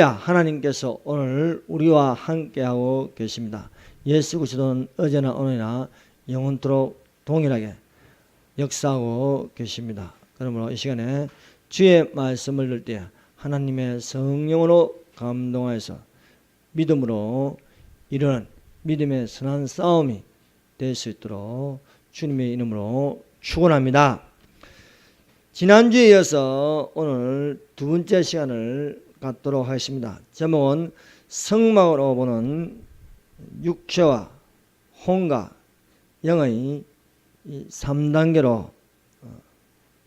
하나님께서 오늘 우리와 함께하고 계십니다. 예수 그리스도는 어제나 오늘이나 영원토록 동일하게 역사하고 계십니다. 그러므로 이 시간에 주의 말씀을 들을 때 하나님의 성령으로 감동하여서 믿음으로 이르는 믿음의 선한 싸움이 될 수 있도록 주님의 이름으로 축원합니다. 지난주에 이어서 오늘 두 번째 시간을 갖도록 하겠습니다. 제목은 성막으로 보는 육체와 혼과 영의 3단계로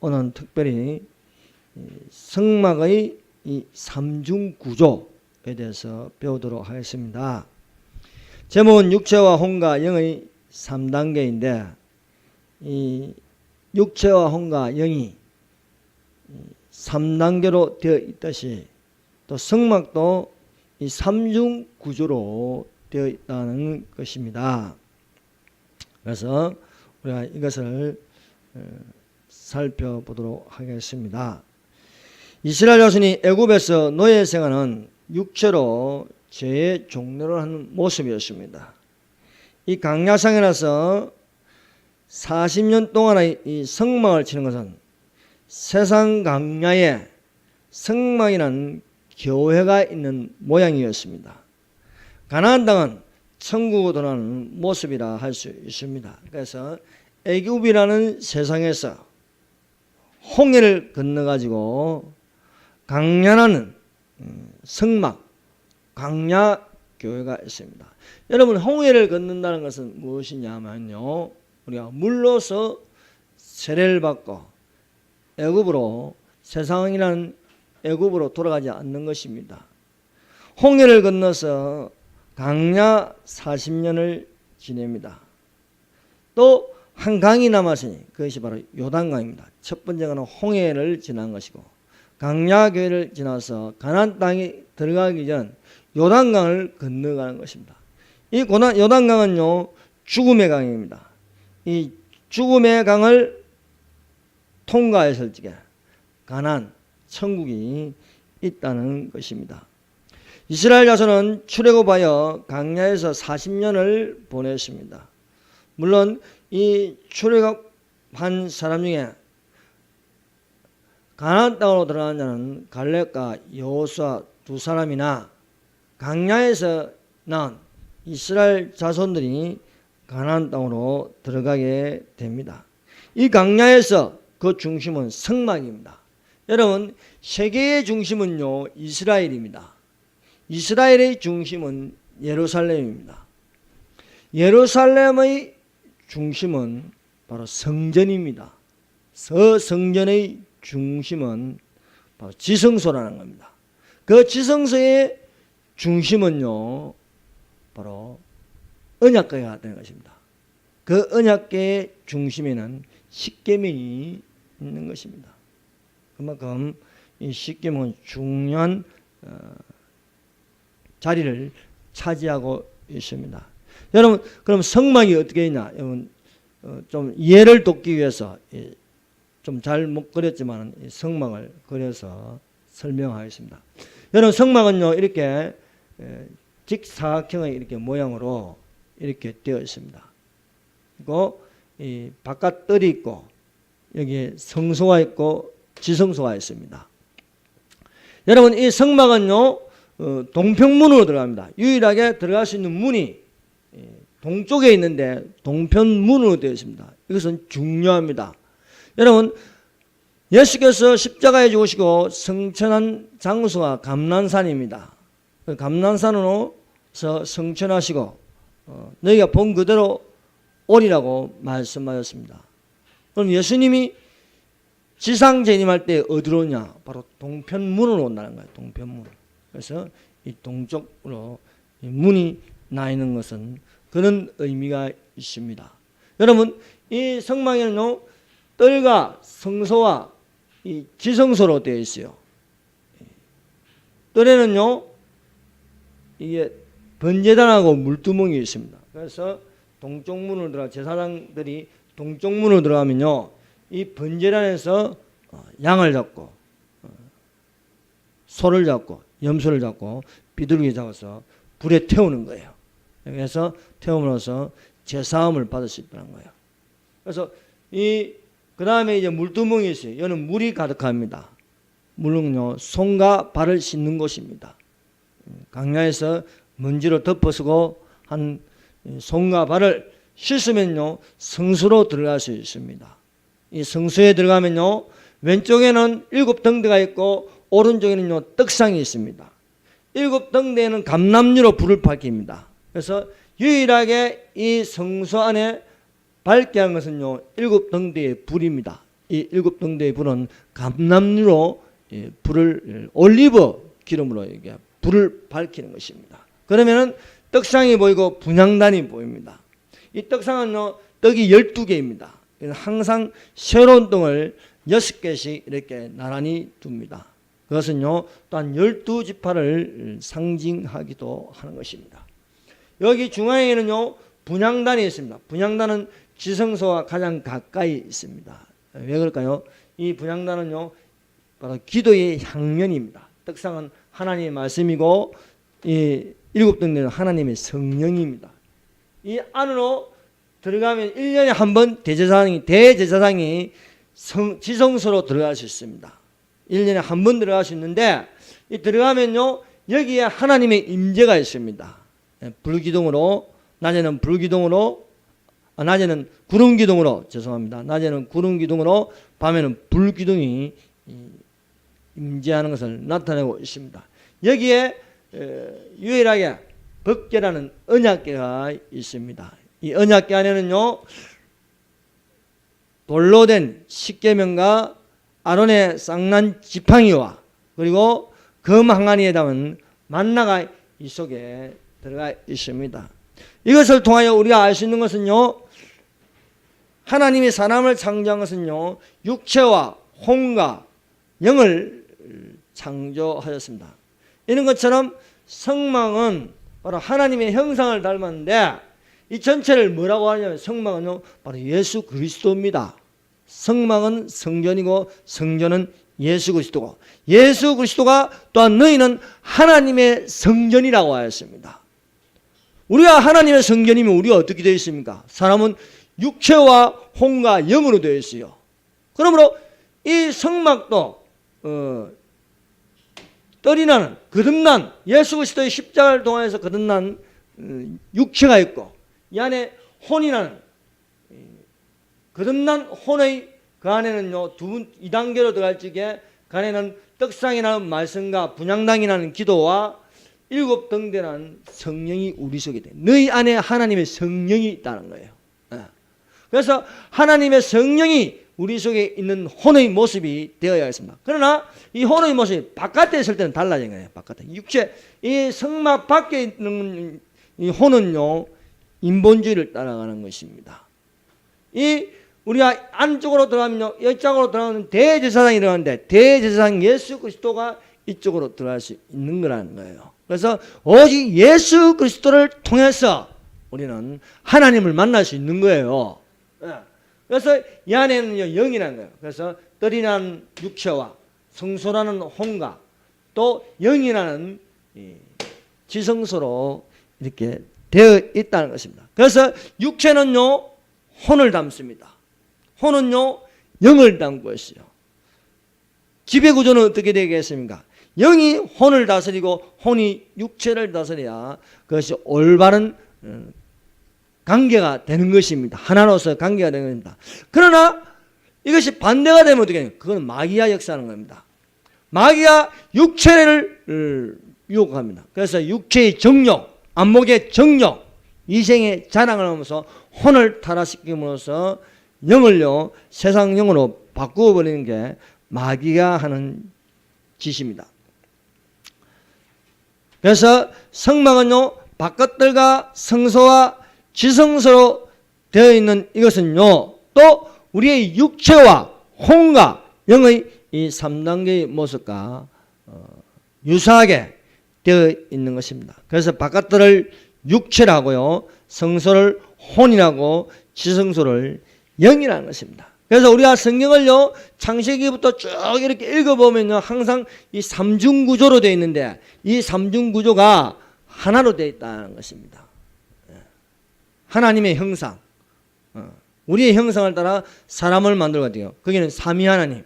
오늘 특별히 성막의 이 삼중 구조에 대해서 배우도록 하겠습니다. 제목은 육체와 혼과 영의 3단계인데 이 육체와 혼과 영이 3단계로 되어 있듯이 또 성막도 이 삼중 구조로 되어 있다는 것입니다. 그래서 우리가 이것을 살펴보도록 하겠습니다. 이스라엘 자손이 애굽에서 노예 생활은 육체로 죄의 종로를 하는 모습이었습니다. 이 강야상에 서 40년 동안의 이 성막을 치는 것은 세상 강야에 성막이라는 교회가 있는 모양이었습니다. 가나안 땅은 천국으로 돌아가는 모습이라 할 수 있습니다. 그래서 애굽이라는 세상에서 홍해를 건너가지고 강야라는 성막, 강야 교회가 있습니다. 여러분, 홍해를 건넌다는 것은 무엇이냐면요, 우리가 물로서 세례를 받고 애굽으로, 세상이라는 애굽으로 돌아가지 않는 것입니다. 홍해를 건너서 강야 40년을 지냅니다. 또 한 강이 남았으니 그것이 바로 요단강입니다. 첫 번째 강은 홍해를 지난 것이고, 강야 교회를 지나서 가나안 땅에 들어가기 전 요단강을 건너가는 것입니다. 이 요단강은요, 죽음의 강입니다. 이 죽음의 강을 통과했을 적에 가나안, 천국이 있다는 것입니다. 이스라엘 자손은 출애굽하여 강야에서 40년을 보냈습니다. 물론 이 출애굽한 사람 중에 가나안 땅으로 들어간 자는 갈렙과 여호수아 두 사람이나 강야에서 낳은 이스라엘 자손들이 가나안 땅으로 들어가게 됩니다. 이 강야에서 그 중심은 성막입니다. 여러분, 세계의 중심은요, 이스라엘입니다. 이스라엘의 중심은 예루살렘입니다. 예루살렘의 중심은 바로 성전입니다. 성전의 중심은 바로 지성소라는 겁니다. 그 지성소의 중심은요, 바로 언약궤가 되는 것입니다. 그 언약궤의 중심에는 십계명이 있는 것입니다. 그만큼 이 십계명은 중요한 자리를 차지하고 있습니다. 여러분, 그럼 성막이 어떻게 있냐? 여러분, 좀 이해를 돕기 위해서 좀 잘 못 그렸지만 성막을 그려서 설명하겠습니다. 여러분, 성막은요, 이렇게 직사각형의 이렇게 모양으로 이렇게 되어 있습니다. 그리고 이 바깥 뜰이 있고, 여기에 성소가 있고 지성소가 있습니다. 여러분, 이 성막은요, 동편문으로 들어갑니다. 유일하게 들어갈 수 있는 문이 동쪽에 있는데 동편문으로 되어 있습니다. 이것은 중요합니다. 여러분, 예수께서 십자가에 죽으시고 성천한 장소가 감난산입니다. 감난산으로서 성천하시고 너희가 본 그대로 오리라고 말씀하셨습니다. 그럼 예수님이 지상 재림할 때 어디로 오냐? 바로 동편문으로 온다는 거예요. 동편문. 그래서 이 동쪽으로 이 문이 나 있는 것은 그런 의미가 있습니다. 여러분, 이 성막에는요, 뜰과 성소와 이 지성소로 되어 있어요. 뜰에는요, 이게 번제단하고 물두멍이 있습니다. 그래서 동쪽 문으로 들어가, 제사장들이 동쪽 문으로 들어가면요, 이 번제단에서 양을 잡고 소를 잡고 염소를 잡고 비둘기 잡아서 불에 태우는 거예요. 그래서 태움으로써 제사함을 받을 수 있다는 거예요. 그래서 그 다음에 이제 물두멍이 있어요. 이거는 물이 가득합니다. 물은요, 손과 발을 씻는 곳입니다. 강야에서 먼지로 덮어쓰고 한 손과 발을 씻으면요, 성수로 들어갈 수 있습니다. 이 성수에 들어가면요, 왼쪽에는 7등대가 있고 오른쪽에는요, 떡상이 있습니다. 7등대에는 감람류로 불을 밝힙니다. 그래서 유일하게 이 성소 안에 밝게 한 것은요, 7등대의 불입니다. 이 7등대의 불은 감람류로 불을 올리브 기름으로 이게 불을 밝히는 것입니다. 그러면은 떡상이 보이고 분향단이 보입니다. 이 떡상은요, 떡이 12개입니다. 항상 새로운 떡을 6개씩 이렇게 나란히 둡니다. 그것은요, 또한 12지파를 상징하기도 하는 것입니다. 여기 중앙에는요, 분향단이 있습니다. 분향단은 지성소와 가장 가까이 있습니다. 왜 그럴까요? 이 분향단은요, 바로 기도의 향연입니다. 떡상은 하나님의 말씀이고 이 7등대는 하나님의 성령입니다. 이 안으로 들어가면 1년에 한 번 대제사장이 지성소로 들어갈 수 있습니다. 1년에 한 번 들어갈 수 있는데, 이 들어가면요, 여기에 하나님의 임재가 있습니다. 불기둥으로, 낮에는 구름기둥으로, 죄송합니다. 낮에는 구름기둥으로, 밤에는 불기둥이 임재하는 것을 나타내고 있습니다. 여기에 유일하게 법궤라는 언약궤가 있습니다. 이 언약궤 안에는요, 돌로 된 십계명과 아론의 쌍난 지팡이와 그리고 검 항아리에 담은 만나가 이 속에 들어가 있습니다. 이것을 통하여 우리가 알 수 있는 것은요, 하나님이 사람을 창조한 것은요, 육체와 혼과 영을 창조하셨습니다. 이런 것처럼 성막은 바로 하나님의 형상을 닮았는데, 이 전체를 뭐라고 하냐면 성막은요, 바로 예수 그리스도입니다. 성막은 성전이고 성전은 예수 그리스도고, 예수 그리스도가 또한 너희는 하나님의 성전이라고 하였습니다. 우리가 하나님의 성전이면 우리가 어떻게 되어 있습니까? 사람은 육체와 혼과 영으로 되어 있어요. 그러므로 이 성막도 뜰이 나는 거듭난 예수 그리스도의 십자가를 통해서 거듭난 육체가 있고, 이 안에 혼이 나는 거듭난 혼의 그 안에는요, 2단계로 들어갈 적에 그 안에는 떡상이 나는 말씀과 분향당이 나는 기도와 7등대라는 성령이 우리 속에 돼. 너희 안에 하나님의 성령이 있다는 거예요. 그래서 하나님의 성령이 우리 속에 있는 혼의 모습이 되어야겠습니다. 그러나 이 혼의 모습이 바깥에 있을 때는 달라진 거예요. 바깥에 육체, 이 성막 밖에 있는 이 혼은요, 인본주의를 따라가는 것입니다. 이 우리가 안쪽으로 들어가면요, 이쪽으로 들어가면 대제사장이 들어가는데, 대제사장 예수 그리스도가 이쪽으로 들어갈 수 있는 거라는 거예요. 그래서 오직 예수 그리스도를 통해서 우리는 하나님을 만날 수 있는 거예요. 그래서 이 안에는요, 영이라는 거예요. 그래서 뜰이라는 육체와 성소라는 혼과 또 영이라는 지성소로 이렇게 되어 있다는 것입니다. 그래서 육체는요, 혼을 담습니다. 혼은요, 영을 담고 있어요. 지배구조는 어떻게 되겠습니까? 영이 혼을 다스리고 혼이 육체를 다스려야 그것이 올바른 관계가 되는 것입니다. 하나로서 관계가 되는 겁니다. 그러나 이것이 반대가 되면 어떻게 해요? 그건 마귀가 역사하는 겁니다. 마귀가 육체를 유혹합니다. 그래서 육체의 정욕, 안목의 정욕, 이생의 자랑을 하면서 혼을 타락시킴으로써 영을요, 세상 영으로 바꾸어 버리는 게 마귀가 하는 짓입니다. 그래서 성막은요, 바깥들과 성소와 지성소로 되어 있는 이것은요, 또 우리의 육체와 혼과 영의 이 3단계의 모습과 유사하게 되어 있는 것입니다. 그래서 바깥들을 육체라고요, 성소를 혼이라고, 지성소를 영이라는 것입니다. 그래서 우리가 성경을요, 창세기부터 쭉 이렇게 읽어보면요, 항상 이 삼중구조로 되어 있는데, 이 삼중구조가 하나로 되어 있다는 것입니다. 하나님의 형상, 우리의 형상을 따라 사람을 만들거든요. 거기는 삼위 하나님,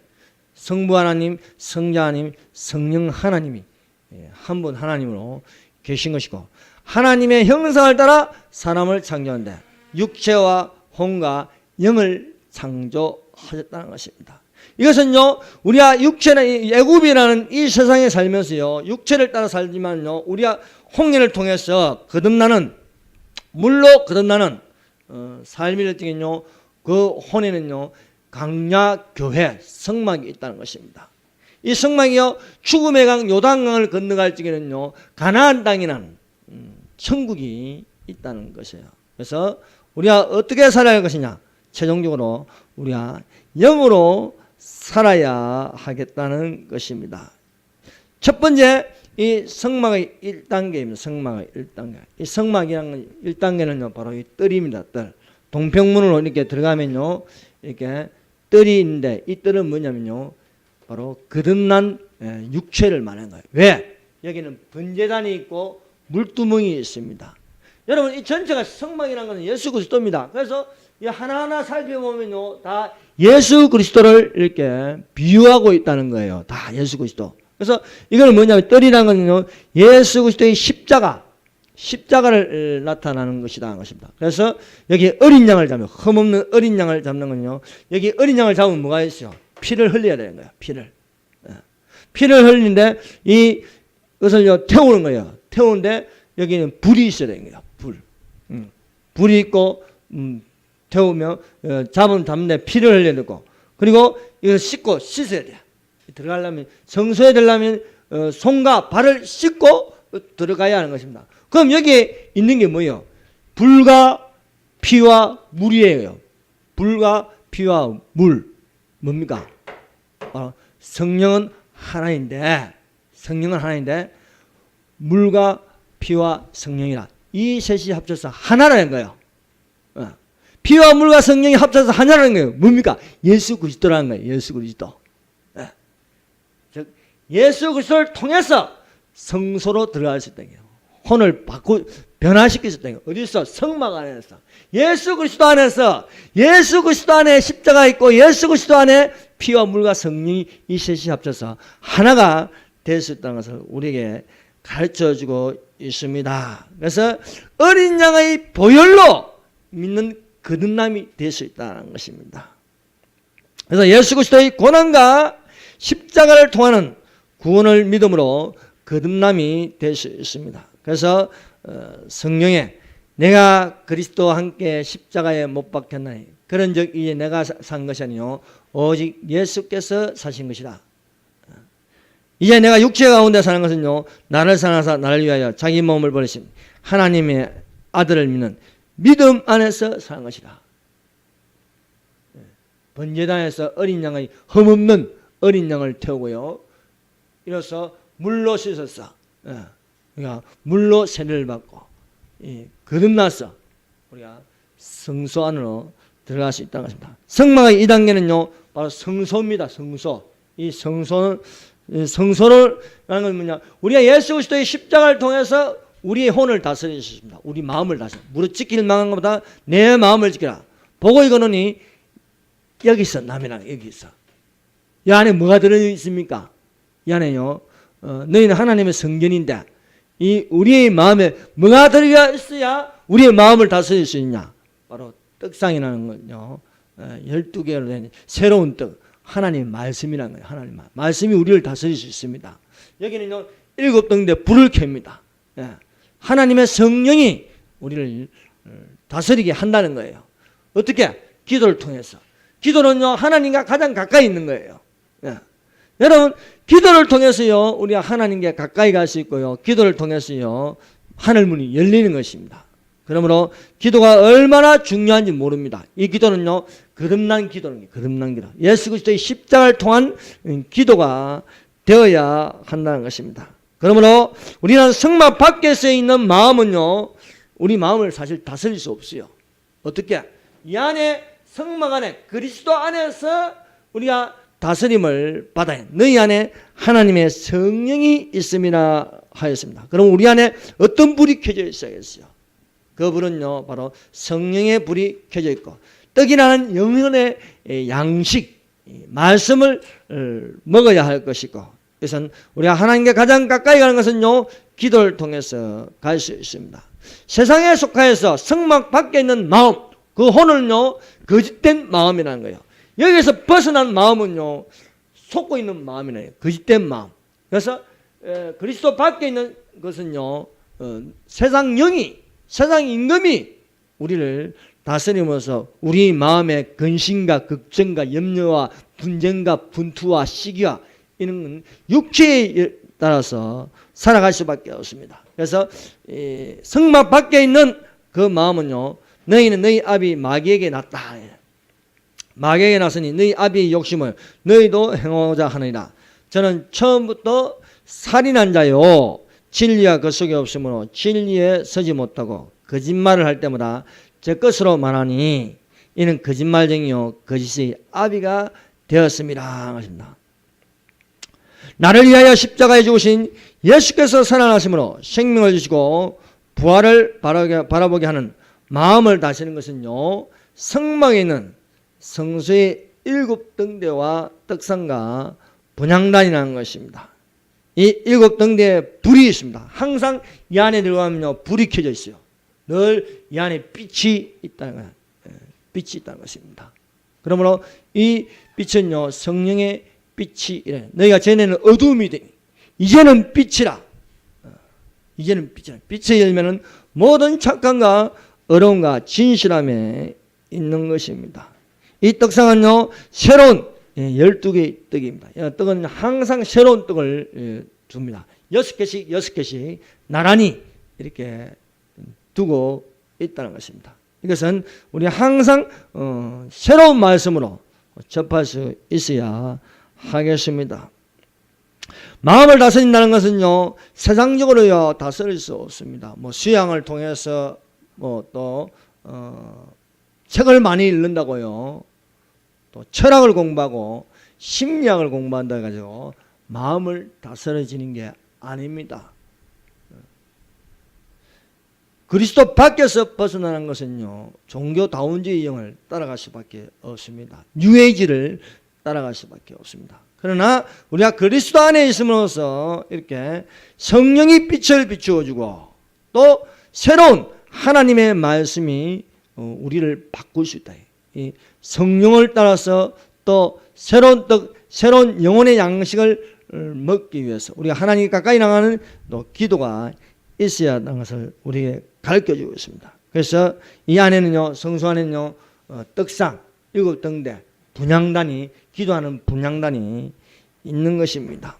성부 하나님, 성자 하나님, 성령 하나님이 한 분 하나님으로 계신 것이고, 하나님의 형상을 따라 사람을 창조하는데 육체와 혼과 영을 창조하셨다는 것입니다. 이것은요, 우리가 육체는 애굽이라는 이 세상에 살면서요, 육체를 따라 살지만요, 우리가 홍해를 통해서 거듭나는, 물로 거듭나는 삶을 통해요, 그 혼에는요, 강야 교회 성막이 있다는 것입니다. 이 성막이요, 죽음의 강 요단강을 건너갈 적에는요, 가나안 땅이라는 천국이 있다는 것이에요. 그래서 우리가 어떻게 살아야 할 것이냐? 최종적으로 우리가 영으로 살아야 하겠다는 것입니다. 첫 번째, 이 성막의 1단계입니다. 성막의 1단계. 이 성막이라는 1단계는요, 바로 이 뜰입니다. 뜰. 동평문으로 이렇게 들어가면요, 이렇게 뜰이 있는데, 이 뜰은 뭐냐면요, 바로 거듭난 육체를 말하는 거예요. 왜? 여기는 번제단이 있고 물두멍이 있습니다. 여러분, 이 전체가 성막이라는 것은 예수 그리스도입니다. 그래서 이 하나하나 살펴보면요, 다 예수 그리스도를 이렇게 비유하고 있다는 거예요. 다 예수 그리스도. 그래서 이건 뭐냐면, 뜰이라는 것은요, 예수 그리스도의 십자가를 나타나는 것이다. 것입니다. 그래서 여기 어린 양을 잡으면, 흠없는 어린 양을 잡는 건요, 여기 어린 양을 잡으면 뭐가 있어요? 피를 흘려야 되는 거예요. 피를 흘리는데, 이것을요, 태우는 거예요. 태우는데, 여기는 불이 있어야 되는 거예요. 불이 있고, 태우면, 잡는데 피를 흘려야 되고, 그리고 이걸 씻어야 돼요. 들어가려면, 성소에 들어가면, 손과 발을 씻고 들어가야 하는 것입니다. 그럼 여기에 있는 게 뭐예요? 불과 피와 물이에요. 불과 피와 물. 뭡니까? 성령은 하나인데, 물과 피와 성령이라, 이 셋이 합쳐서 하나라는 거예요. 피와 물과 성령이 합쳐서 하나라는 거예요. 뭡니까? 예수 그리스도라는 거예요. 예수 그리스도. 즉, 예수 그리스도를 통해서 성소로 들어갈 수 있다는 거예요. 혼을 변화시킬 수 있다는 거예요. 어디 있어? 성막 안에서. 예수 그리스도 안에서, 예수 그리스도 안에 십자가 있고, 예수 그리스도 안에 피와 물과 성령이 이 셋이 합쳐서 하나가 될 수 있다는 것을 우리에게 가르쳐주고 있습니다. 그래서 어린 양의 보혈로 믿는 거듭남이 될 수 있다는 것입니다. 그래서 예수 그리스도의 고난과 십자가를 통하는 구원을 믿음으로 거듭남이 될 수 있습니다. 그래서 성경에 내가 그리스도와 함께 십자가에 못 박혔나니 그런 적 이제 내가 산 것이 아니요 오직 예수께서 사신 것이다. 이제 내가 육체 가운데 사는 것은요, 나를 사랑하사 나를 위하여 자기 몸을 버리신 하나님의 아들을 믿는 믿음 안에서 사는 것이다. 번제단에서 어린 양의 흠없는 어린 양을 태우고요, 이로써 물로 씻었어. 그러니까 물로 세례를 받고 거듭나서 우리가 성소 안으로 들어갈 수 있다는 것입니다. 성막의 2단계는요 바로 성소입니다. 성소. 이 성소라는 건 뭐냐? 우리가 예수 그리스도의 십자가를 통해서 우리의 혼을 다스릴 수 있습니다. 우리 마음을 다스려. 무릇 지킬 망한 것보다 내 마음을 지켜라. 보고 이거노니 여기 있어. 남이랑 여기 있어. 이 안에 뭐가 들어있습니까? 이 안에요, 너희는 하나님의 성전인데 이 우리의 마음에 뭐가 들어가 있어야 우리의 마음을 다스릴 수 있냐? 바로 떡상이라는 건요, 12개로 된 새로운 떡, 하나님의 말씀이라는 거예요. 하나님 말씀이 우리를 다스릴 수 있습니다. 여기는요 7등대 불을 켭니다. 하나님의 성령이 우리를 다스리게 한다는 거예요. 어떻게? 기도를 통해서. 기도는요 하나님과 가장 가까이 있는 거예요. 여러분, 기도를 통해서요 우리가 하나님께 가까이 갈 수 있고요, 기도를 통해서요 하늘문이 열리는 것입니다. 그러므로 기도가 얼마나 중요한지 모릅니다. 이 기도는요 거듭난 기도는 거듭난 기도, 예수 그리스도의 십자가를 통한 기도가 되어야 한다는 것입니다. 그러므로 우리는 성막 밖에서 있는 마음은요 우리 마음을 사실 다스릴 수 없어요. 어떻게? 이 안에 성막 안에 그리스도 안에서 우리가 다스림을 받아야 너희 안에 하나님의 성령이 있음이라 하였습니다. 그럼 우리 안에 어떤 불이 켜져 있어야겠어요? 그 불은요 바로 성령의 불이 켜져 있고 떡이라는 영혼의 양식 말씀을 먹어야 할 것이고 그래서 우리가 하나님께 가장 가까이 가는 것은요 기도를 통해서 갈 수 있습니다. 세상에 속하여서 성막 밖에 있는 마음 그 혼은요 거짓된 마음이라는 거예요. 여기서 벗어난 마음은요 속고 있는 마음이네요. 거짓된 마음. 그래서 그리스도 밖에 있는 것은요 세상 영이 세상 임금이 우리를 다스리면서 우리 마음의 근심과 걱정과 염려와 분쟁과 분투와 시기와 이런 건 육체에 따라서 살아갈 수밖에 없습니다. 그래서 성막 밖에 있는 그 마음은요 너희는 너희 아비 마귀에게 났다. 마귀에게 났으니 너희 아비의 욕심을 너희도 행하고자 하느니라. 저는 처음부터 살인한 자요 진리가 그 속에 없으므로 진리에 서지 못하고 거짓말을 할 때마다 제 것으로 말하니 이는 거짓말쟁이요 거짓의 아비가 되었음이라 하십니다. 나를 위하여 십자가에 죽으신 예수께서 살아나심으로 생명을 주시고 부활을 바라보게 하는 마음을 다스리는 것은요 성막에 있는 성소의 7등대와 떡상과 분향단이라는 것입니다. 이 7등대에 불이 있습니다. 항상 이 안에 들어가면요 불이 켜져 있어요. 늘 이 안에 빛이 있다는 거예요. 빛이 있다는 것입니다. 그러므로 이 빛은요 성령의 빛이 이래. 너희가 전에는 어두움이 되니 이제는 빛이라. 이제는 빛이라. 빛의 열매는 모든 착함과 어려움과 진실함에 있는 것입니다. 이 떡상은요 새로운 12개의 떡입니다. 떡은 항상 새로운 떡을 줍니다. 6개씩 나란히 이렇게 두고 있다는 것입니다. 이것은 우리 항상 새로운 말씀으로 접할 수 있어야 하겠습니다. 마음을 다스린다는 것은요 세상적으로요 다스릴 수 없습니다. 뭐 수양을 통해서 또 책을 많이 읽는다고요 또 철학을 공부하고 심리학을 공부한다 해가지고 마음을 다스려지는 게 아닙니다. 그리스도 밖에서 벗어나는 것은요 종교다운주의 영을 따라갈 수밖에 없습니다. 뉴에이지를 따라갈 수밖에 없습니다. 그러나 우리가 그리스도 안에 있음으로써 이렇게 성령이 빛을 비추어주고 또 새로운 하나님의 말씀이 우리를 바꿀 수 있다. 이 성령을 따라서 또 새로운 떡, 새로운 영혼의 양식을 먹기 위해서 우리가 하나님 가까이 나가는 또 기도가 있어야 하는 것을 우리에게 가르쳐주고 있습니다. 그래서 이 안에는요 성소 안에는요 떡상 7등대 분향단이 기도하는 분향단이 있는 것입니다.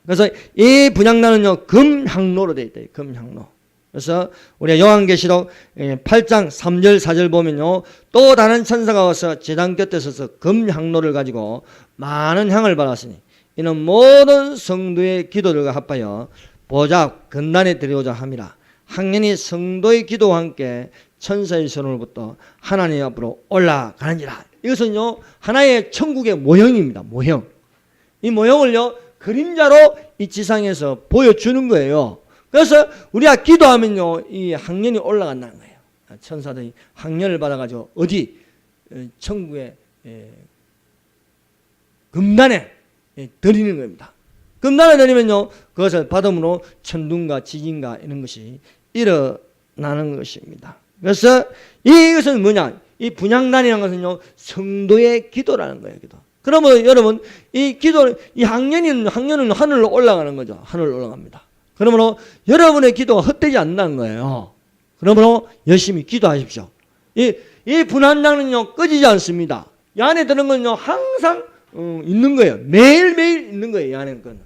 그래서 이 분향단은요 금향로로 되어 있다. 금향로. 그래서 우리가 요한계시록 8장 3절 4절 보면요 또 다른 천사가 와서 제단 곁에 서서 금향로를 가지고 많은 향을 발랐으니 이는 모든 성도의 기도들과 합하여 보좌 건단에 드리고자 함이라. 항연히 성도의 기도와 함께 천사의 손으로부터 하나님 앞으로 올라가는지라. 이것은요 하나의 천국의 모형입니다. 모형. 이 모형을요 그림자로 이 지상에서 보여주는 거예요. 그래서 우리가 기도하면요 이 항연이 올라간다는 거예요. 천사들이 항연을 받아가지고 어디 천국의 금단에 드리는 겁니다. 금단에 드리면요 그것을 받음으로 천둥과 지진과 이런 것이 일어나는 것입니다. 그래서 이것은 뭐냐? 이 분향단이라는 것은요 성도의 기도라는 거예요. 기도. 그러면 여러분 이 기도 이 항연은 하늘로 올라가는 거죠. 하늘로 올라갑니다. 그러므로 여러분의 기도가 헛되지 않는다는 거예요. 그러므로 열심히 기도하십시오. 이 분향단은요 꺼지지 않습니다. 이 안에 드는 건요 항상 있는 거예요. 매일매일 있는 거예요. 이 안에 건.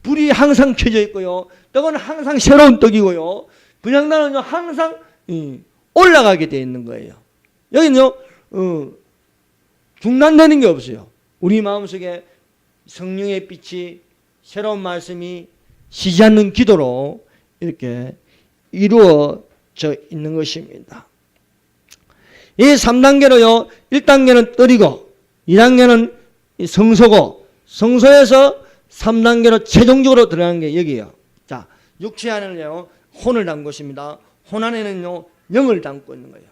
불이 항상 켜져 있고요. 떡은 항상 새로운 떡이고요. 분향단은요 항상 올라가게 되어 있는 거예요. 여기는요 중단되는 게 없어요. 우리 마음속에 성령의 빛이 새로운 말씀이 쉬지 않는 기도로 이렇게 이루어져 있는 것입니다. 이 3단계로요, 1단계는 떨이고 2단계는 성소고, 성소에서 3단계로 최종적으로 들어가는 게 여기에요. 자, 육체 안에는요, 혼을 담은 것입니다. 혼 안에는요, 영을 담고 있는 거예요.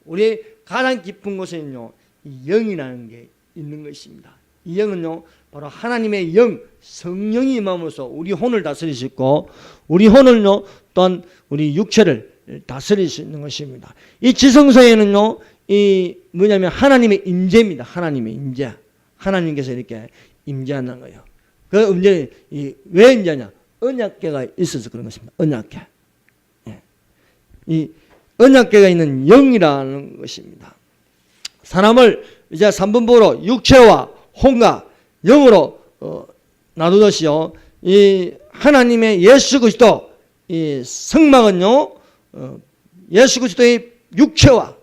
우리 가장 깊은 곳에는요, 이 영이라는 게 있는 것입니다. 이 영은요, 바로 하나님의 영, 성령이 임함으로써 우리 혼을 다스릴 수 있고, 우리 혼을요, 또한 우리 육체를 다스릴 수 있는 것입니다. 이 지성소에는요, 이 뭐냐면 하나님의 임재입니다. 하나님의 임재. 하나님께서 이렇게 임재하는 거예요. 그 임재, 왜 임재냐? 언약궤가 있어서 그런 것입니다. 언약궤. 예. 이 언약궤가 있는 영이라는 것입니다. 사람을 이제 3분법으로 육체와 혼과 영으로 나누듯이요. 이 하나님의 예수 그리스도 이 성막은요, 예수 그리스도의 육체와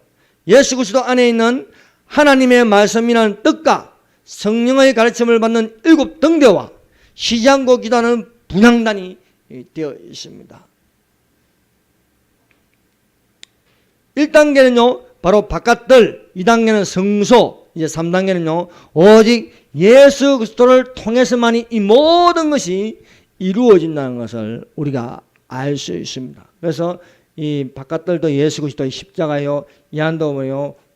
예수 그리스도 안에 있는 하나님의 말씀이라는 뜻과 성령의 가르침을 받는 7 등대와 쉬지 않고 기도하는 분향단이 되어 있습니다. 1단계는요, 바로 바깥들, 2단계는 성소, 이제 3단계는요, 오직 예수 그리스도를 통해서만이 이 모든 것이 이루어진다는 것을 우리가 알 수 있습니다. 그래서 이 바깥들도 예수 그리스도의 십자가요, 이 안도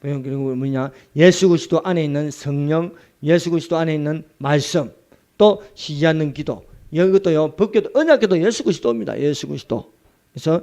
그리고 뭐냐, 예수 그리스도 안에 있는 성령, 예수 그리스도 안에 있는 말씀, 또 쉬지 않는 기도, 이것도요, 법궤도, 언약궤도 예수 그리스도입니다. 예수 그리스도. 그래서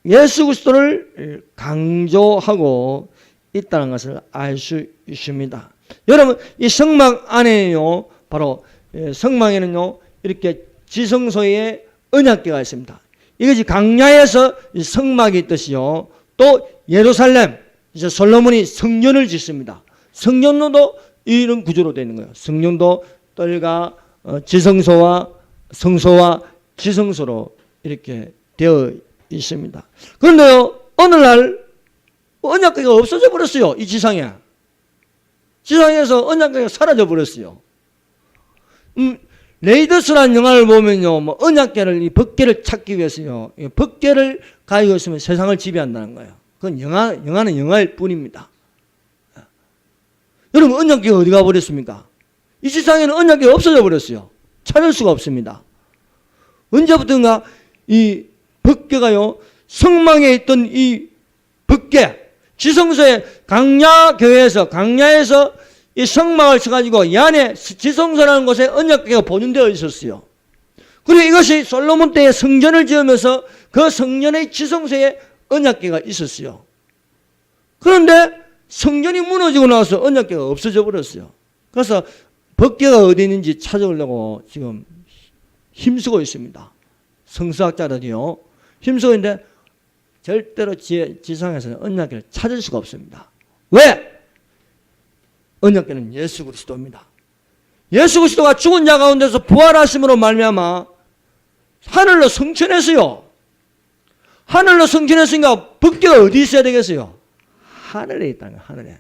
예수 그리스도를 강조하고 있다는 것을 알 수 있습니다. 여러분, 이 성막 안에요, 바로 성막에는요, 이렇게 지성소에 언약궤가 있습니다. 이것이 강야에서 성막이 있듯이요, 또 예루살렘, 이제 솔로몬이 성전을 짓습니다. 성전도 이런 구조로 되는 거예요. 성전도 뜰과 지성소와 성소와 지성소로 이렇게 되어 있습니다. 그런데요, 어느 날 언약궤가 없어져 버렸어요. 이 지상에. 지상에서 언약궤가 사라져 버렸어요. 레이더스라는 영화를 보면요, 뭐 언약궤를, 이 법궤를 찾기 위해서요, 법궤를 가지고 있으면 세상을 지배한다는 거예요. 그건 영화는 영화일 뿐입니다. 여러분, 언약궤가 어디 가버렸습니까? 이 세상에는 언약궤가 없어져 버렸어요. 찾을 수가 없습니다. 언제부턴가 이 법궤가요, 성막에 있던 이 법궤, 지성소에 강야에서 이 성막을 쳐가지고 이 안에 지성소라는 곳에 언약궤가 보존되어 있었어요. 그리고 이것이 솔로몬 때에 성전을 지으면서 그 성전의 지성소에 언약궤가 있었어요. 그런데 성전이 무너지고 나서 언약궤가 없어져 버렸어요. 그래서 법궤가 어디 있는지 찾아오려고 지금 힘쓰고 있습니다. 성서학자들이요, 힘쓰고 있는데 절대로 지상에서는 언약궤를 찾을 수가 없습니다. 왜? 언약궤는 예수 그리스도입니다. 예수 그리스도가 죽은 자 가운데서 부활하심으로 말미암아 하늘로 승천했어요. 하늘로 승천했으니까 법궤가 어디 있어야 되겠어요? 하늘에 있다는 거예요. 하늘에.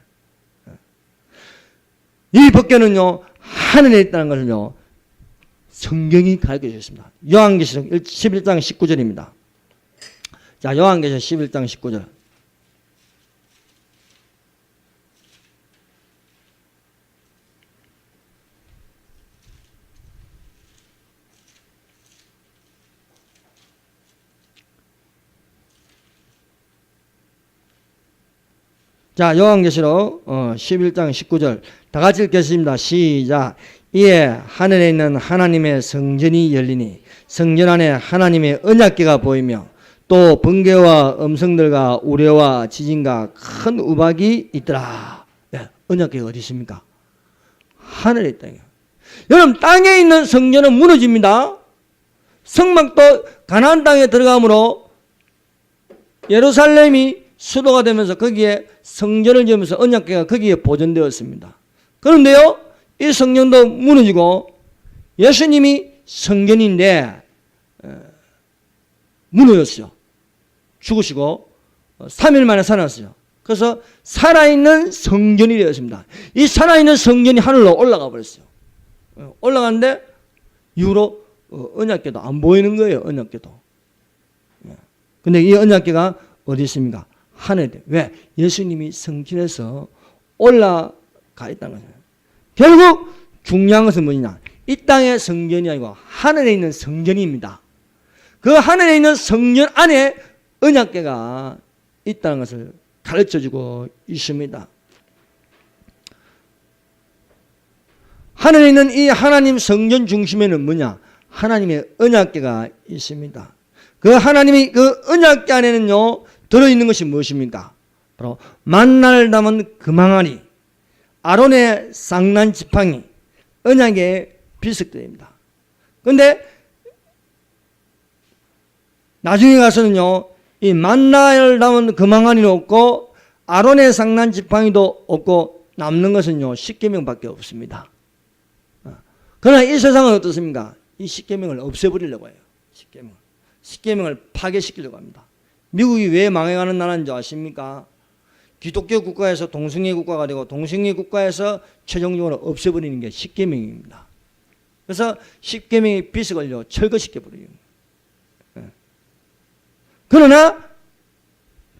이 법궤는요, 하늘에 있다는 것을요, 성경이 가르쳐 주셨습니다. 요한계시록 11장 19절입니다. 자, 요한계시록 11장 19절. 자, 요한계시록 11장 19절 다 같이 읽겠습니다. 시작. 이에 하늘에 있는 하나님의 성전이 열리니 성전 안에 하나님의 언약궤가 보이며 또 번개와 음성들과 우레와 지진과 큰 우박이 있더라. 네, 언약궤가 어디 있습니까? 하늘에 있다. 여러분, 땅에 있는 성전은 무너집니다. 성막도 가나안 땅에 들어가므로 예루살렘이 수도가 되면서 거기에 성전을 지으면서 언약궤가 거기에 보존되었습니다. 그런데요, 이 성전도 무너지고 예수님이 성전인데 무너졌어요. 죽으시고 3일 만에 살아났어요. 그래서 살아있는 성전이 되었습니다. 이 살아있는 성전이 하늘로 올라가 버렸어요. 올라갔는데 이후로 언약궤도 안 보이는 거예요. 언약궤도. 근데 이 언약궤가 어디 있습니까? 하늘에. 왜? 예수님이 성전에서 올라가 있다는 거예요. 결국 중요한 것은 뭐냐? 이 땅의 성전이 아니고 하늘에 있는 성전입니다. 그 하늘에 있는 성전 안에 언약궤가 있다는 것을 가르쳐주고 있습니다. 하늘에 있는 이 하나님 성전 중심에는 뭐냐? 하나님의 언약궤가 있습니다. 그 하나님의 그 언약궤 안에는요, 들어있는 것이 무엇입니까? 바로 만나를 담은 금항아리, 아론의 쌍난 지팡이, 언약의 비석들입니다. 그런데 나중에 가서는요, 이 만나를 담은 금항아리는 없고 아론의 쌍난 지팡이도 없고 남는 것은요, 십계명밖에 없습니다. 그러나 이 세상은 어떻습니까? 이 십계명을 없애버리려고 해요. 십계명을 파괴시키려고 합니다. 미국이 왜 망해가는 나라인 줄 아십니까? 기독교 국가에서 동성애 국가가 되고 동성애 국가에서 최종적으로 없애버리는 게 십계명입니다. 그래서 십계명의 비석을요, 철거시켜버려요. 그러나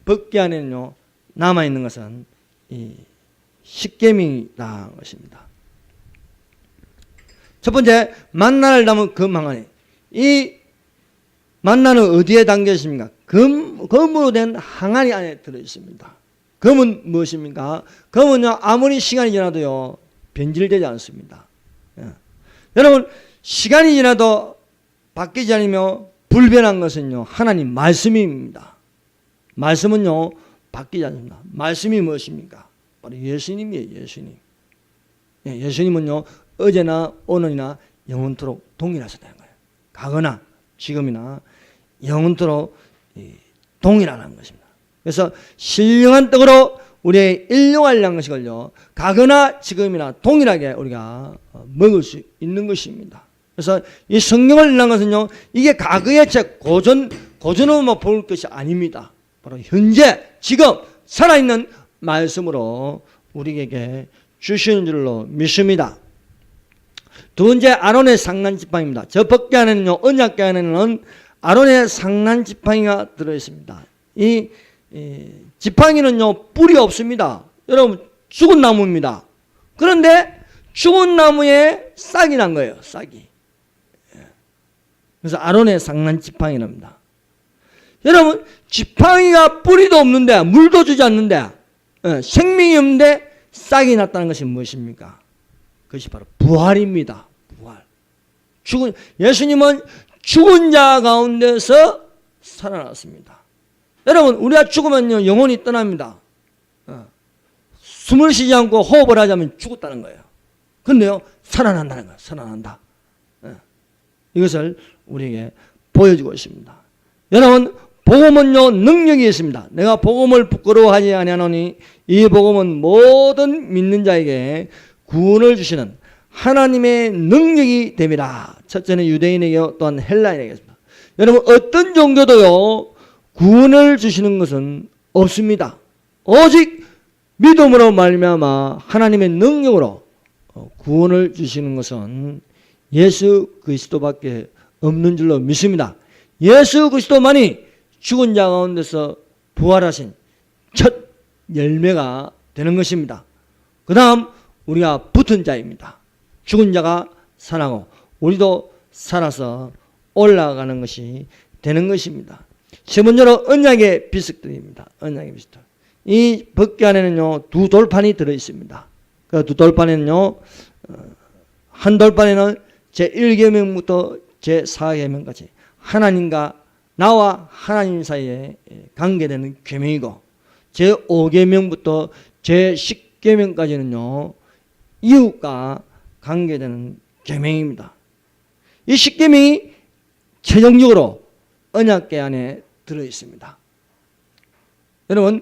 법궤 안에는요, 남아있는 것은 이 십계명이라는 것입니다. 첫 번째, 만나를 담은 금항아리. 이 만나는 어디에 담겨 있습니까? 금으로 된 항아리 안에 들어있습니다. 금은 무엇입니까? 금은요, 아무리 시간이 지나도요, 변질되지 않습니다. 여러분, 시간이 지나도 바뀌지 않으며 불변한 것은요, 하나님 말씀입니다. 말씀은요, 바뀌지 않습니다. 말씀이 무엇입니까? 바로 예수님이에요, 예수님. 예수님은요, 어제나 오늘이나 영원토록 동일하시다는 거예요. 과거나 지금이나 영원토록 동일하다는 것입니다. 그래서 신령한 떡으로 우리의 일용할 양식을요, 과거나 지금이나 동일하게 우리가 먹을 수 있는 것입니다. 그래서 이 성경을 읽는 것은요, 이게 과거의 책, 고전으로만 볼 것이 아닙니다. 바로 현재, 지금 살아있는 말씀으로 우리에게 주시는 줄로 믿습니다. 두 번째, 아론의 상난 지팡이입니다. 저 법궤 안에는요, 언약궤 안에는 아론의 상난 지팡이가 들어있습니다. 이 지팡이는요, 뿔이 없습니다. 여러분, 죽은 나무입니다. 그런데 죽은 나무에 싹이 난 거예요, 싹이. 그래서 아론의 상난 지팡이랍니다. 여러분, 지팡이가 뿌리도 없는데, 물도 주지 않는데, 생명이 없는데 싹이 났다는 것이 무엇입니까? 그것이 바로 부활입니다. 부활. 예수님은 죽은 자 가운데서 살아났습니다. 여러분, 우리가 죽으면요, 영혼이 떠납니다. 숨을 쉬지 않고 호흡을 하자면 죽었다는 거예요. 그런데요, 살아난다는 거예요. 살아난다. 이것을 우리에게 보여주고 있습니다. 여러분, 복음은요, 능력이 있습니다. 내가 복음을 부끄러워하지 아니하노니 이 복음은 모든 믿는 자에게 구원을 주시는 하나님의 능력이 됨이라. 첫째는 유대인에게 또한 헬라인에게입니다. 여러분, 어떤 종교도요, 구원을 주시는 것은 없습니다. 오직 믿음으로 말미암아 하나님의 능력으로 구원을 주시는 것은 예수 그리스도밖에 없는 줄로 믿습니다. 예수 그리스도만이 죽은 자 가운데서 부활하신 첫 열매가 되는 것입니다. 그 다음 우리가 붙은 자입니다. 죽은 자가 살아나고 우리도 살아서 올라가는 것이 되는 것입니다. 세 번째로 언약의 비석들입니다. 언약의 비석들. 이 법궤 안에는요, 두 돌판이 들어있습니다. 그 두 돌판에는요, 한 돌판에는 제1계명부터 제4계명까지 하나님과 나와 하나님 사이에 관계되는 계명이고, 제5계명부터 제10계명까지는요, 이웃과 관계되는 계명입니다. 이 10계명이 최종적으로 언약궤 안에 들어있습니다. 여러분,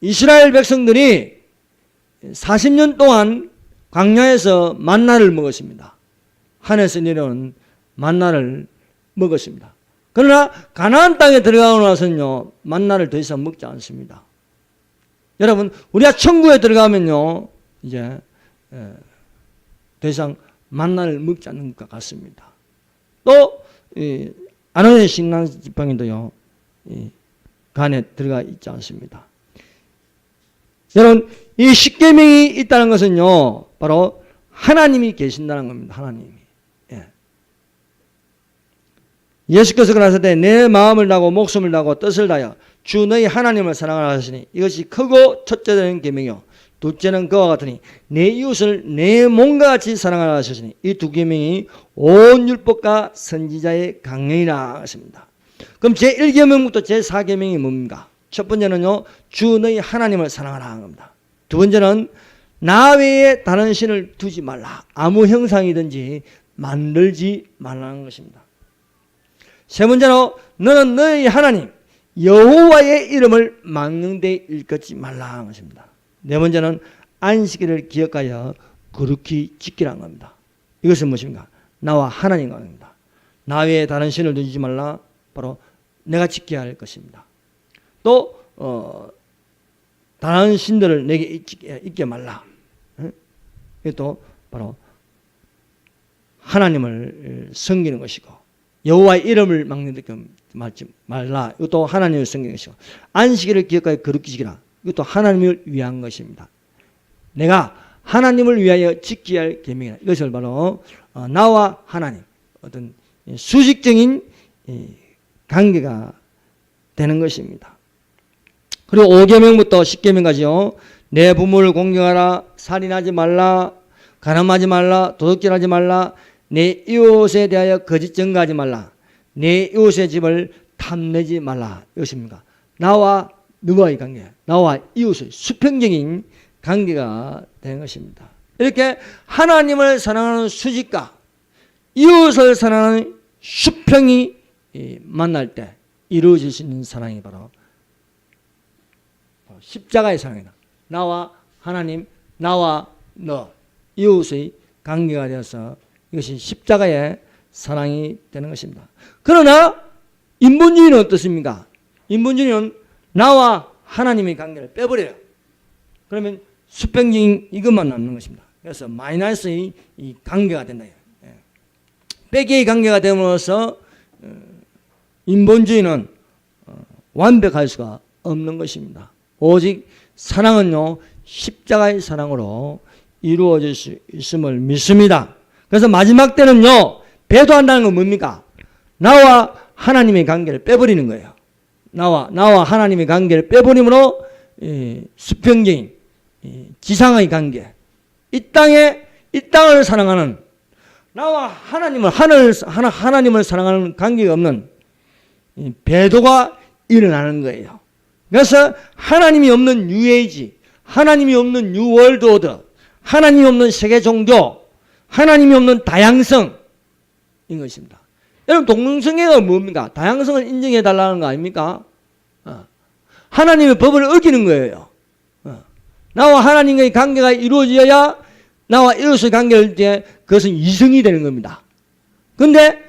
이스라엘 백성들이 40년 동안 광야에서 만나를 먹었습니다. 하늘에서 내려온 만나를 먹었습니다. 그러나 가나안 땅에 들어가고 나서는요, 만나를 더 이상 먹지 않습니다. 여러분, 우리가 천국에 들어가면요, 이제 더 이상 만나를 먹지 않는 것 같습니다. 또 아론의 신랑 지팡이도요, 안에 들어가 있지 않습니다. 여러분, 이 십계명이 있다는 것은요, 바로 하나님이 계신다는 겁니다. 하나님이. 예. 예수께서 그러시되 내 마음을 다하고 목숨을 다하고 뜻을 다하여 주 너희 하나님을 사랑하라 하시니 이것이 크고 첫째는 계명이요 둘째는 그와 같으니 내 이웃을 내 몸과 같이 사랑하라 하시니 이 두 계명이 온 율법과 선지자의 강령이라 하십니다. 그럼 제1계명부터 제4계명이 뭡니까? 첫 번째는요, 주 너희 하나님을 사랑하라 하는 겁니다. 두 번째는 나 외에 다른 신을 두지 말라. 아무 형상이든지 만들지 말라는 것입니다. 세 번째로 너는 너희 하나님 여호와의 이름을 망령되이 일컫지 말라 하는 것입니다. 네 번째는 안식일을 기억하여 거룩히 지키라는 겁니다. 이것은 무엇입니까? 나와 하나님과 합니다. 나 외에 다른 신을 두지 말라. 바로 내가 지켜야 할 것입니다. 또 다른 신들을 내게 있게 말라. 이것도 바로 하나님을 섬기는 것이고 여호와의 이름을 막는데 말지 말라. 이것도 하나님을 섬기는 것이고 안식일을 기억하여 거룩히 지키라. 이것도 하나님을 위한 것입니다. 내가 하나님을 위하여 지켜야 할 계명이다. 이것을 바로 나와 하나님 어떤 수직적인 관계가 되는 것입니다. 그리고 5계명부터 10계명까지요. 내 부모를 공경하라, 살인하지 말라, 간음하지 말라, 도둑질하지 말라, 내 이웃에 대하여 거짓 증거하지 말라, 내 이웃의 집을 탐내지 말라. 이것입니까? 나와 누구와의 관계, 나와 이웃의 수평적인 관계가 되는 것입니다. 이렇게 하나님을 사랑하는 수직과 이웃을 사랑하는 수평이 만날 때 이루어질 수 있는 사랑이 바로 십자가의 사랑이다. 나와 하나님, 나와 너, 이웃의 관계가 되어서 이것이 십자가의 사랑이 되는 것입니다. 그러나 인본주의는 어떻습니까? 인본주의는 나와 하나님의 관계를 빼버려요. 그러면 수평적인 이것만 남는 것입니다. 그래서 마이너스의 이 관계가 된다. 빼기의 관계가 됨으로써 인본주의는 완벽할 수가 없는 것입니다. 오직 사랑은요, 십자가의 사랑으로 이루어질 수 있음을 믿습니다. 그래서 마지막 때는요, 배도한다는 건 뭡니까? 나와 하나님의 관계를 빼버리는 거예요. 나와 하나님의 관계를 빼버림으로 수평적인 지상의 관계, 이 땅을 사랑하는 나와 하나님을 사랑하는 관계가 없는 배도가 일어나는 거예요. 그래서 하나님이 없는 뉴에이지, 하나님이 없는 뉴월드 오더, 하나님이 없는 세계 종교, 하나님이 없는 다양성인 것입니다. 여러분, 동성애가 뭡니까? 다양성을 인정해 달라는 거 아닙니까? 하나님의 법을 어기는 거예요. 나와 하나님과의 관계가 이루어져야 나와 이웃의 관계를 때 그것은 이성이 되는 겁니다. 그런데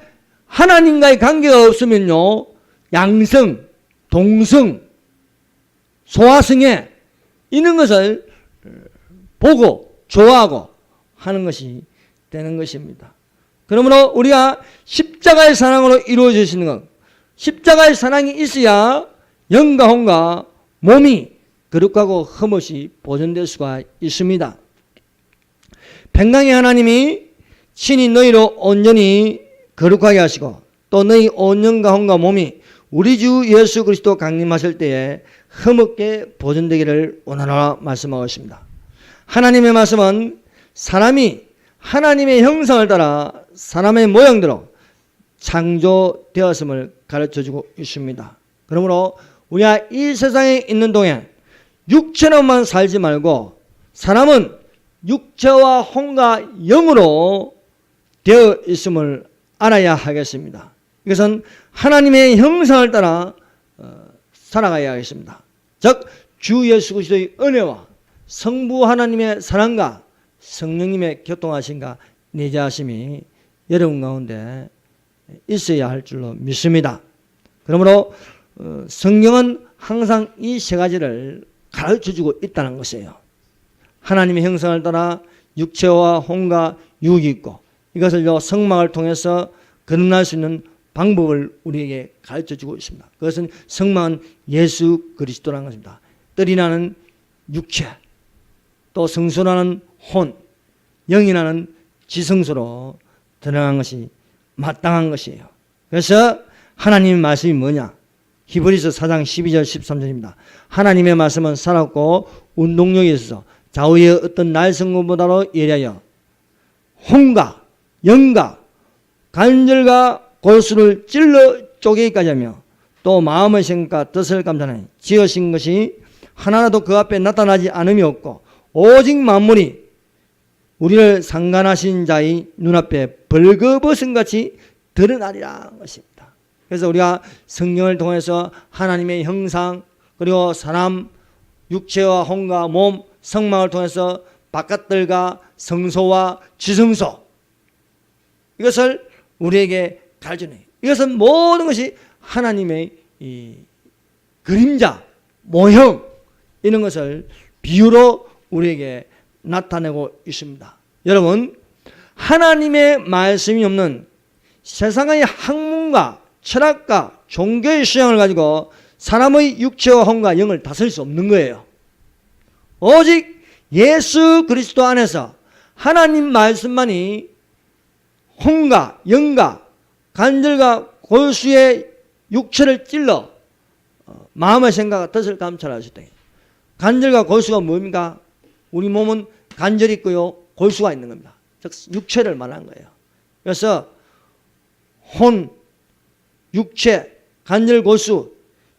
하나님과의 관계가 없으면요, 양성, 동성, 소화성애 이런 것을 보고 좋아하고 하는 것이 되는 것입니다. 그러므로 우리가 십자가의 사랑으로 이루어지시는 것, 십자가의 사랑이 있어야 영과 혼과 몸이 거룩하고 흠없이 보존될 수가 있습니다. 평강의 하나님이 친히 너희로 온전히 거룩하게 하시고 또 너희 온 영과 혼과 몸이 우리 주 예수 그리스도 강림하실 때에 흠없게 보존되기를 원하노라 말씀하고 있습니다. 하나님의 말씀은 사람이 하나님의 형상을 따라 사람의 모양대로 창조되었음을 가르쳐주고 있습니다. 그러므로 우리가 이 세상에 있는 동안 육체로만 살지 말고 사람은 육체와 혼과 영으로 되어 있음을 알아야 하겠습니다. 이것은 하나님의 형상을 따라 살아가야 하겠습니다. 즉 주 예수 그리스도의 은혜와 성부 하나님의 사랑과 성령님의 교통하심과 내재하심이 여러분 가운데 있어야 할 줄로 믿습니다. 그러므로 성경은 항상 이 세 가지를 가르쳐주고 있다는 것이에요. 하나님의 형상을 따라 육체와 혼과 육이 있고 이것을 성막을 통해서 거듭날 수 있는 방법을 우리에게 가르쳐주고 있습니다. 그것은 성막은 예수 그리스도라는 것입니다. 뜰이 나는 육체, 또 성소라는 혼, 영이 나는 지성소로 드러난 것이 마땅한 것이에요. 그래서 하나님의 말씀이 뭐냐? 히브리서 4장 12절 13절입니다. 하나님의 말씀은 살았고 운동력이 있어서 좌우의 어떤 날성금보다도 예리하여 혼과 영과 관절과 골수를 찔러 쪼개기까지 하며 또 마음의 생각과 뜻을 감찰하니 지으신 것이 하나라도 그 앞에 나타나지 않음이 없고 오직 만물이 우리를 상관하신 자의 눈앞에 벌거벗은같이 드러나리라 것입니다. 그래서 우리가 성경을 통해서 하나님의 형상, 그리고 사람 육체와 혼과 몸, 성막을 통해서 바깥들과 성소와 지성소, 이것을 우리에게 가르쳐내요. 이것은 모든 것이 하나님의 이 그림자, 모형, 이런 것을 비유로 우리에게 나타내고 있습니다. 여러분, 하나님의 말씀이 없는 세상의 학문과 철학과 종교의 수양을 가지고 사람의 육체와 혼과 영을 다스릴 수 없는 거예요. 오직 예수 그리스도 안에서 하나님 말씀만이 혼과 영과 관절과 골수의 육체를 찔러 마음의 생각과 뜻을 감찰할 수 있다. 관절과 골수가 뭡니까? 우리 몸은 관절이 있고요, 골수가 있는 겁니다. 즉 육체를 말하는 거예요. 그래서 혼, 육체, 관절, 골수,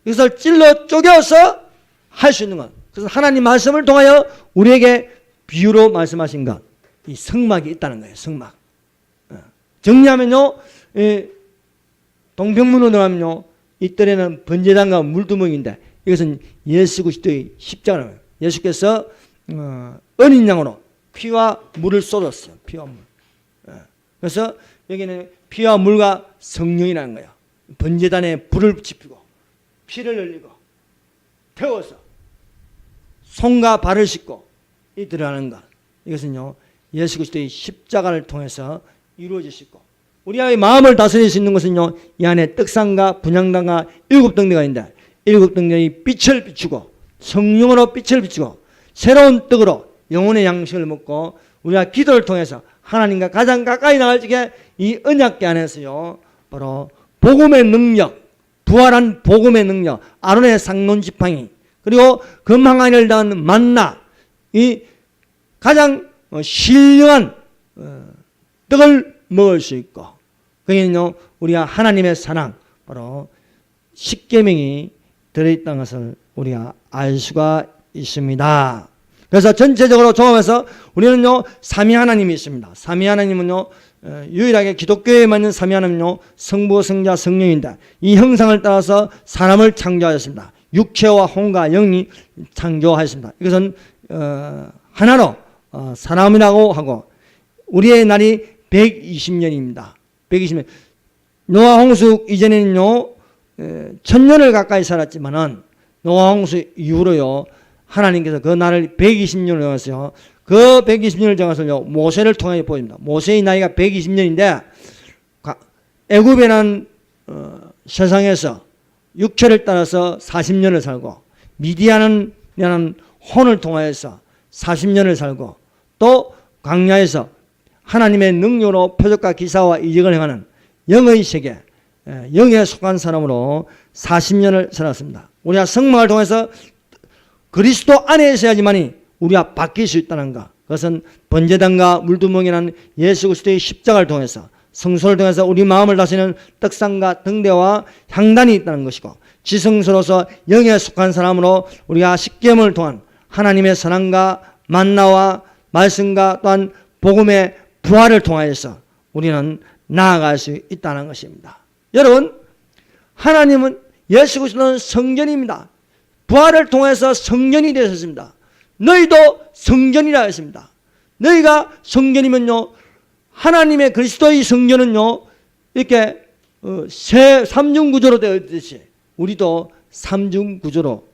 이것을 찔러 쪼개서 할 수 있는 것. 그래서 하나님 말씀을 통하여 우리에게 비유로 말씀하신 것, 이 성막이 있다는 거예요. 성막. 정리하면요, 동평문으로 들어가면요, 이뜰에는 번제단과 물두멍인데 이것은 예수 그리스도의 십자가예요. 예수께서 어린 양으로 피와 물을 쏟았어요. 피와 물. 그래서 여기는 피와 물과 성령이라는 거예요. 번제단에 불을 지피고 피를 흘리고 태워서 손과 발을 씻고 이 들어가는 것, 이것은요 예수 그리스도의 십자가를 통해서 이루어지시고, 우리의 마음을 다스릴 수 있는 것은요 이 안에 떡상과 분향단과 7등대가 있는데 7등대의 빛을 비추고 성령으로 빛을 비추고 새로운 떡으로 영혼의 양식을 먹고 우리가 기도를 통해서 하나님과 가장 가까이 나갈 적에 이 언약궤 안에서요 바로 복음의 능력, 부활한 복음의 능력, 아론의 상논 지팡이, 그리고 금항아리를 단 만나, 이 가장 신령한 떡을 먹을 수 있고, 거기는요 우리가 하나님의 사랑, 바로 십계명이 들어있다는 것을 우리가 알 수가 있습니다. 그래서 전체적으로 종합해서 우리는요 삼위 하나님이 있습니다. 삼위 하나님은요 유일하게 기독교에만 있는 삼위 하나님은요 성부, 성자, 성령인데 이 형상을 따라서 사람을 창조하였습니다. 육체와 혼과 영이 창조하였습니다. 이것은 하나로 사람이라고 하고, 우리의 날이 120년입니다. 120년. 노아 홍수 이전에는요 1000년을 가까이 살았지만은 노아 홍수 이후로요 하나님께서 그 날을 120년을 정하셨어요. 그 120년을 정하서요 모세를 통해 보입니다. 모세의 나이가 120년인데 애굽에는 세상에서 육체를 따라서 40년을 살고, 미디안은 혼을 통하여서 40년을 살고, 또 광야에서 하나님의 능력으로 표적과 기사와 이적을 행하는 영의 세계, 영에 속한 사람으로 40년을 살았습니다. 우리가 성막을 통해서 그리스도 안에 있어야지만이 우리가 바뀔 수 있다는 것, 그것은 번제단과 물두멍이라는 예수 그리스도의 십자가를 통해서, 성소를 통해서 우리 마음을 다스리는 떡상과 등대와 향단이 있다는 것이고, 지성소로서 영에 속한 사람으로 우리가 십계명을 통한 하나님의 사랑과 만나와 말씀과 또한 복음의 부활을 통하여서 우리는 나아갈 수 있다는 것입니다. 여러분, 하나님은 예수 그리스도는 성전입니다. 부활을 통해서 성전이 되셨습니다. 너희도 성전이라 했습니다. 너희가 성전이면요 하나님의 그리스도의 성전은요 이렇게 삼중구조로 되어 있듯이 우리도 삼중구조로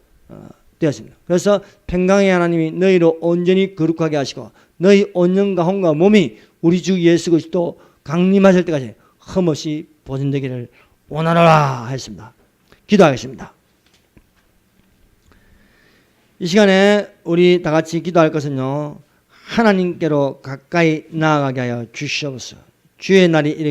되었습니다. 그래서 평강의 하나님이 너희로 온전히 거룩하게 하시고 너희 온영과 혼과 몸이 우리 주 예수 그리스도 강림하실 때까지 흠없이 보존되기를 원하노라 했습니다. 기도하겠습니다. 이 시간에 우리 다 같이 기도할 것은요, 하나님께로 가까이 나아가게 하여 주시옵소서. 주의 날이